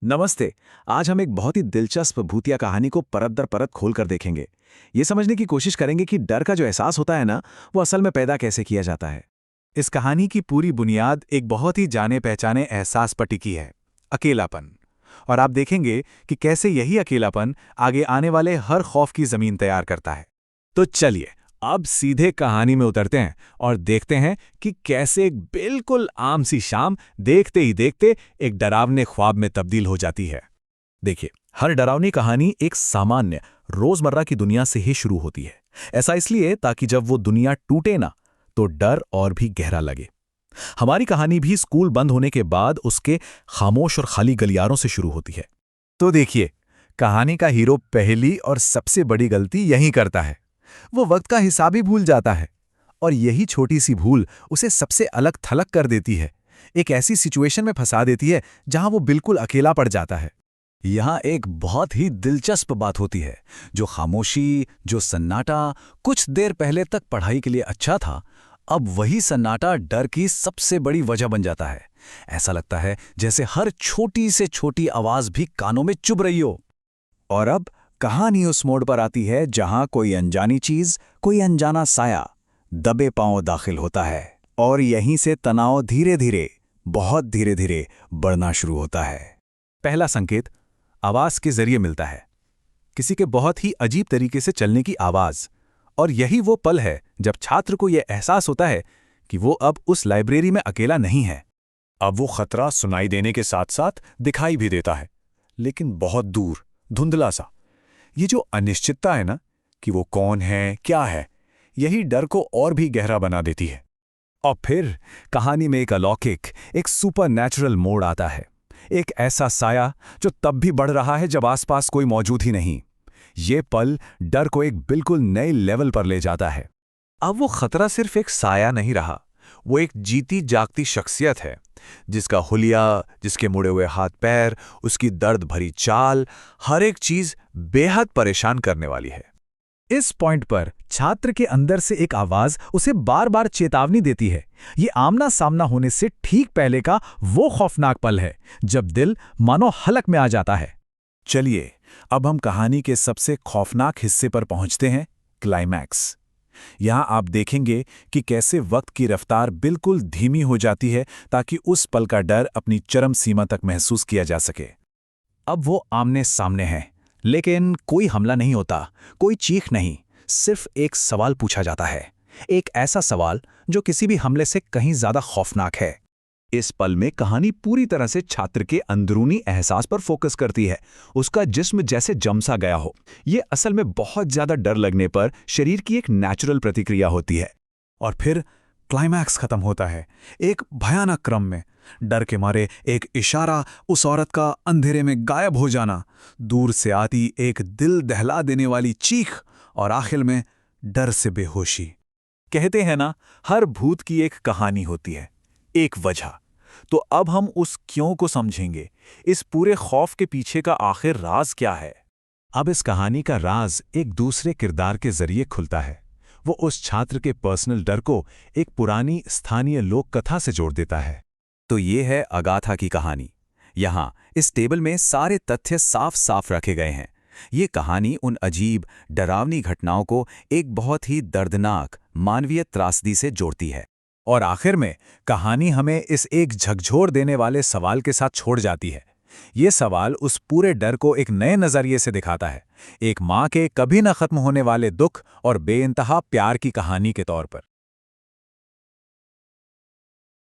नमस्ते। आज हम एक बहुत ही दिलचस्प भूतिया कहानी को परत दर परत खोल कर देखेंगे। ये समझने की कोशिश करेंगे कि डर का जो एहसास होता है ना, वो असल में पैदा कैसे किया जाता है। इस कहानी की पूरी बुनियाद एक बहुत ही जाने पहचाने एहसास पर टिकी है, अकेलापन। और आप देखेंगे कि कैसे यही अकेलापन आगे आने वाले हर खौफ की जमीन तैयार करता है। तो चलिए, अब सीधे कहानी में उतरते हैं और देखते हैं कि कैसे एक बिल्कुल आम सी शाम देखते ही देखते एक डरावने ख्वाब में तब्दील हो जाती है। देखिए, हर डरावनी कहानी एक सामान्य रोजमर्रा की दुनिया से ही शुरू होती है। ऐसा इसलिए ताकि जब वो दुनिया टूटे ना, तो डर और भी गहरा लगे। हमारी कहानी भी स्कूल बंद होने के बाद उसके खामोश और खाली गलियारों से शुरू होती है। तो देखिए, कहानी का हीरो पहली और सबसे बड़ी गलती यही करता है। वो वक्त का हिसाब ही भूल जाता है, और यही छोटी सी भूल उसे सबसे अलग थलग कर देती है। एक ऐसी सिचुएशन में फंसा देती है जहां वो बिल्कुल अकेला पड़ जाता है। यहाँ एक बहुत ही दिलचस्प बात होती है। जो खामोशी, जो सन्नाटा कुछ देर पहले तक पढ़ाई के लिए अच्छा था, अब वही सन्नाटा डर की सबसे बड़ी वजह बन जाता है। ऐसा लगता है जैसे हर छोटी से छोटी आवाज भी कानों में चुभ रही हो। और अब कहानी उस मोड़ पर आती है जहां कोई अनजानी चीज, कोई अनजाना साया दबे पांव दाखिल होता है, और यहीं से तनाव धीरे धीरे, बहुत धीरे धीरे बढ़ना शुरू होता है। पहला संकेत आवाज के जरिए मिलता है, किसी के बहुत ही अजीब तरीके से चलने की आवाज। और यही वो पल है जब छात्र को यह एहसास होता है कि वो अब उस लाइब्रेरी में अकेला नहीं है। अब वो खतरा सुनाई देने के साथ साथ दिखाई भी देता है, लेकिन बहुत दूर, धुंधला सा। ये जो अनिश्चितता है ना, कि वो कौन है, क्या है, यही डर को और भी गहरा बना देती है। और फिर कहानी में एक अलौकिक, एक सुपरनैचुरल मोड़ आता है। एक ऐसा साया जो तब भी बढ़ रहा है जब आसपास कोई मौजूद ही नहीं। ये पल डर को एक बिल्कुल नए लेवल पर ले जाता है। अब वो खतरा सिर्फ एक साया नहीं रहा, वो एक जीती जागती शख्सियत है, जिसका हुलिया, जिसके मुड़े हुए हाथ पैर, उसकी दर्द भरी चाल, हर एक चीज बेहद परेशान करने वाली है। इस पॉइंट पर छात्र के अंदर से एक आवाज उसे बार बार चेतावनी देती है। ये आमना सामना होने से ठीक पहले का वो खौफनाक पल है जब दिल मानो हलक में आ जाता है। चलिए, अब हम कहानी के सबसे खौफनाक हिस्से पर पहुंचते हैं, क्लाइमैक्स। यहां आप देखेंगे कि कैसे वक्त की रफ्तार बिल्कुल धीमी हो जाती है ताकि उस पल का डर अपनी चरम सीमा तक महसूस किया जा सके। अब वो आमने सामने हैं, लेकिन कोई हमला नहीं होता, कोई चीख नहीं, सिर्फ एक सवाल पूछा जाता है। एक ऐसा सवाल जो किसी भी हमले से कहीं ज्यादा खौफनाक है। इस पल में कहानी पूरी तरह से छात्र के अंदरूनी एहसास पर फोकस करती है। उसका जिस्म जैसे जमसा गया हो। ये असल में बहुत ज्यादा डर लगने पर शरीर की एक नेचुरल प्रतिक्रिया होती है। और फिर क्लाइमैक्स खत्म होता है एक भयानक क्रम में। डर के मारे एक इशारा, उस औरत का अंधेरे में गायब हो जाना, दूर से आती एक दिल दहला देने वाली चीख, और आखिर में डर से बेहोशी। कहते हैं ना, हर भूत की एक कहानी होती है, एक वजह। तो अब हम उस क्यों को समझेंगे। इस पूरे खौफ के पीछे का आखिर राज क्या है। अब इस कहानी का राज एक दूसरे किरदार के जरिए खुलता है। वो उस छात्र के पर्सनल डर को एक पुरानी स्थानीय लोक कथा से जोड़ देता है। तो ये है अगाथा की कहानी। यहाँ इस टेबल में सारे तथ्य साफ साफ रखे गए हैं। ये कहानी उन अजीब, डरावनी घटनाओं को एक बहुत ही दर्दनाक मानवीय त्रासदी से जोड़ती है। और आखिर में कहानी हमें इस एक झकझोर देने वाले सवाल के साथ छोड़ जाती है। ये सवाल उस पूरे डर को एक नए नजरिए से दिखाता है, एक माँ के कभी न खत्म होने वाले दुख और बेइंतहा प्यार की कहानी के तौर पर।